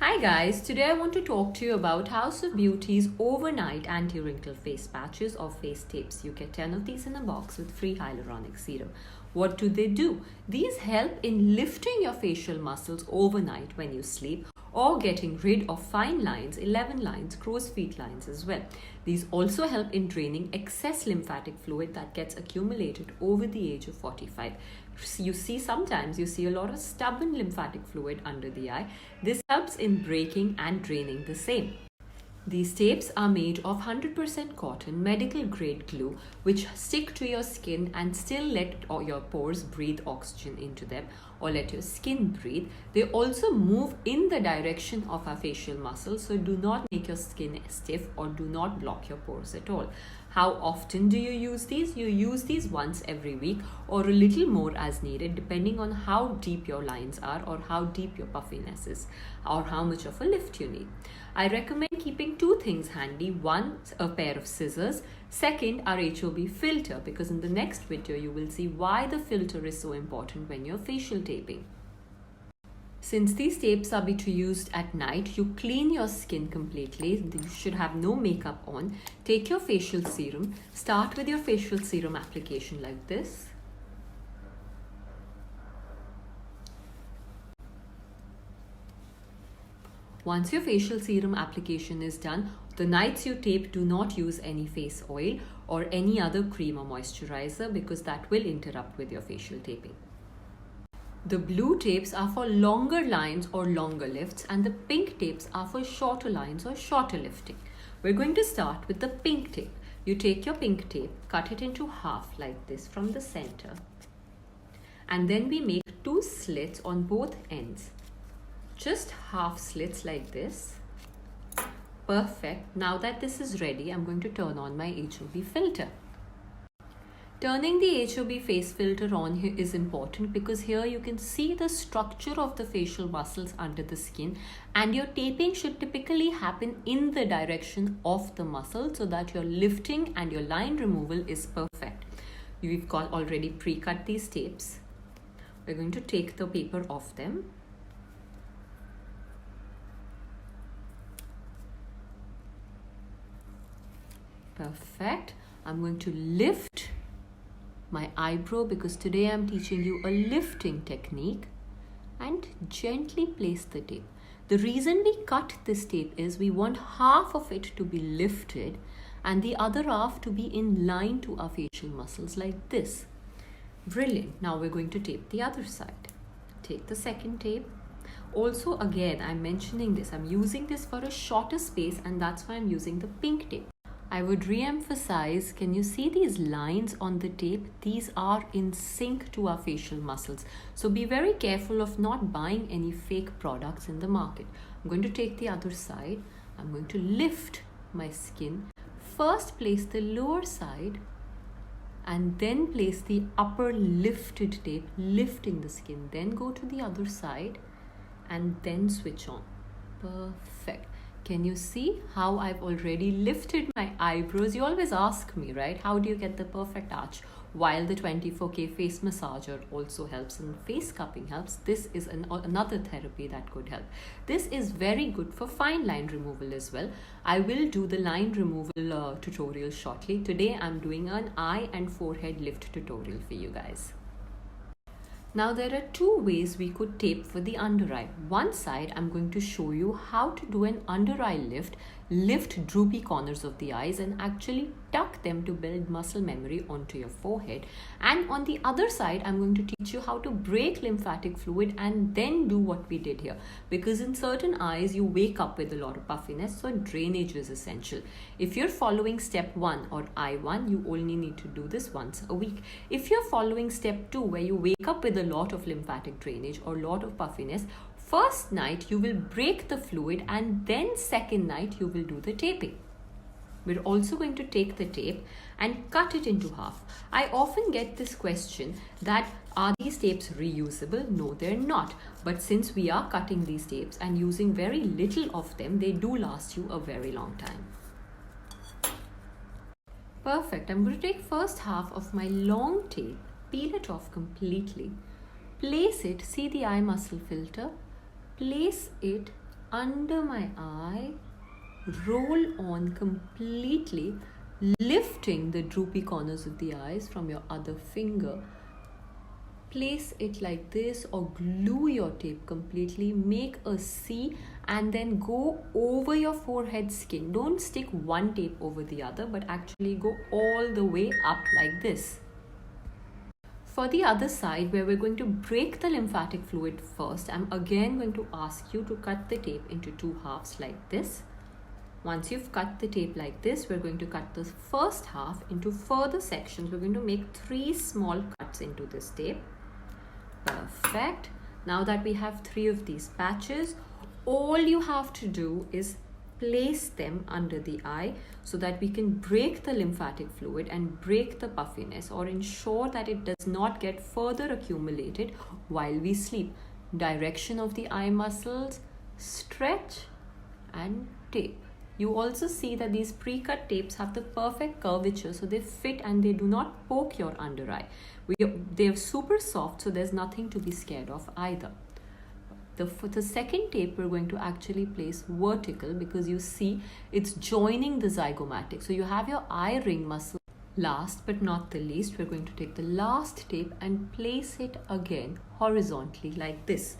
Hi guys, today I want to talk to you about House of Beauty's overnight anti-wrinkle face patches or face tapes. You get 10 of these in a box with free hyaluronic serum. What do they do? These help in lifting your facial muscles overnight when you sleep or getting rid of fine lines, 11 lines, crow's feet lines as well. These also help in draining excess lymphatic fluid that gets accumulated over the age of 45. Sometimes you see a lot of stubborn lymphatic fluid under the eye. This helps in breaking and draining the same. These tapes are made of 100% cotton, medical grade glue, which stick to your skin and still let your pores breathe oxygen into them or let your skin breathe. They also move in the direction of our facial muscles, so do not make your skin stiff or do not block your pores at all. How often do you use these? You use these once every week or a little more as needed, depending on how deep your lines are or how deep your puffiness is or how much of a lift you need. I recommend keeping two things handy. One, a pair of scissors. Second, our HOB filter, because in the next video you will see why the filter is so important when you're facial taping. Since these tapes are to be used at night, you clean your skin completely. You should have no makeup on. Take your facial serum. Start with your facial serum application like this. Once your facial serum application is done, the nights you tape, do not use any face oil or any other cream or moisturizer because that will interrupt with your facial taping. The blue tapes are for longer lines or longer lifts, and the pink tapes are for shorter lines or shorter lifting. We're going to start with the pink tape. You take your pink tape, cut it into half like this from the center, and then we make two slits on both ends. Just half slits like this. Perfect. Now that this is ready, I'm going to turn on my HOB filter. Turning the HOB face filter on here is important because here you can see the structure of the facial muscles under the skin, and your taping should typically happen in the direction of the muscle so that your lifting and your line removal is perfect. We've already pre-cut these tapes. We're going to take the paper off them. Perfect. I'm going to lift my eyebrow because today I'm teaching you a lifting technique, and gently place the tape. The reason we cut this tape is we want half of it to be lifted and the other half to be in line to our facial muscles like this. Brilliant. Now we're going to tape the other side. Take the second tape. Also, again, I'm mentioning this. I'm using this for a shorter space, and that's why I'm using the pink tape. I would re-emphasize, can you see these lines on the tape? These are in sync to our facial muscles. So be very careful of not buying any fake products in the market. I'm going to take the other side. I'm going to lift my skin. First place the lower side and then place the upper lifted tape, lifting the skin. Then go to the other side and then switch on. Perfect. Can you see how I've already lifted my eyebrows? You always ask me, right? How do you get the perfect arch? While the 24K face massager also helps and face cupping helps, this is another therapy that could help. This is very good for fine line removal as well. I will do the line removal tutorial shortly. Today I'm doing an eye and forehead lift tutorial for you guys. Now there are two ways we could tape for the under eye. One side, I'm going to show you how to do an under eye lift droopy corners of the eyes and actually tuck them to build muscle memory onto your forehead. And on the other side, I'm going to teach you how to break lymphatic fluid and then do what we did here. Because in certain eyes, you wake up with a lot of puffiness, so drainage is essential. If you're following step 1 or I1, you only need to do this once a week. If you're following step 2, where you wake up with a lot of lymphatic drainage or lot of puffiness, first night you will break the fluid and then second night you will do the taping. We're also going to take the tape and cut it into half. I often get this question that are these tapes reusable? No, they're not. But since we are cutting these tapes and using very little of them, they do last you a very long time. Perfect. I'm going to take first half of my long tape, peel it off completely, place it, see the eye muscle filter, place it under my eye, roll on completely, lifting the droopy corners of the eyes from your other finger. Place it like this or glue your tape completely, make a C and then go over your forehead skin. Don't stick one tape over the other, but actually go all the way up like this. For the other side, where we're going to break the lymphatic fluid first, I'm again going to ask you to cut the tape into 2 halves like this. Once you've cut the tape like this, we're going to cut the first half into further sections. We're going to make 3 small cuts into this tape. Perfect. Now that we have 3 of these patches, all you have to do is place them under the eye so that we can break the lymphatic fluid and break the puffiness, or ensure that it does not get further accumulated while we sleep. Direction of the eye muscles, stretch and tape. You also see that these pre-cut tapes have the perfect curvature, so they fit and they do not poke your under eye. They're super soft, so there's nothing to be scared of either. For the second tape, we're going to actually place vertical, because you see it's joining the zygomatic. So you have your eye ring muscle. Last but not the least, we're going to take the last tape and place it again horizontally like this.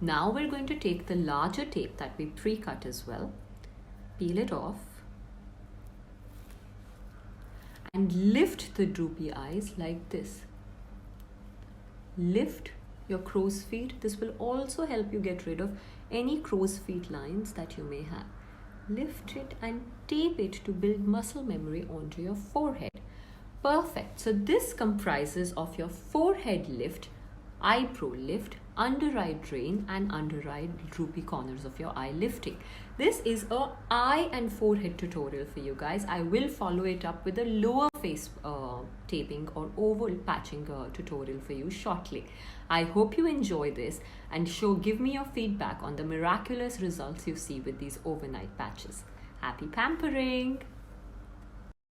Now we're going to take the larger tape that we pre-cut as well, peel it off and lift the droopy eyes like this. Lift your crow's feet. This will also help you get rid of any crow's feet lines that you may have. Lift it and tape it to build muscle memory onto your forehead. Perfect. So this comprises of your forehead lift, eyebrow lift, under eye drain and under eye droopy corners of your eye lifting. This is a eye and forehead tutorial for you guys. I will follow it up with a lower face taping or oval patching tutorial for you shortly. I hope you enjoy this and give me your feedback on the miraculous results you see with these overnight patches. Happy pampering!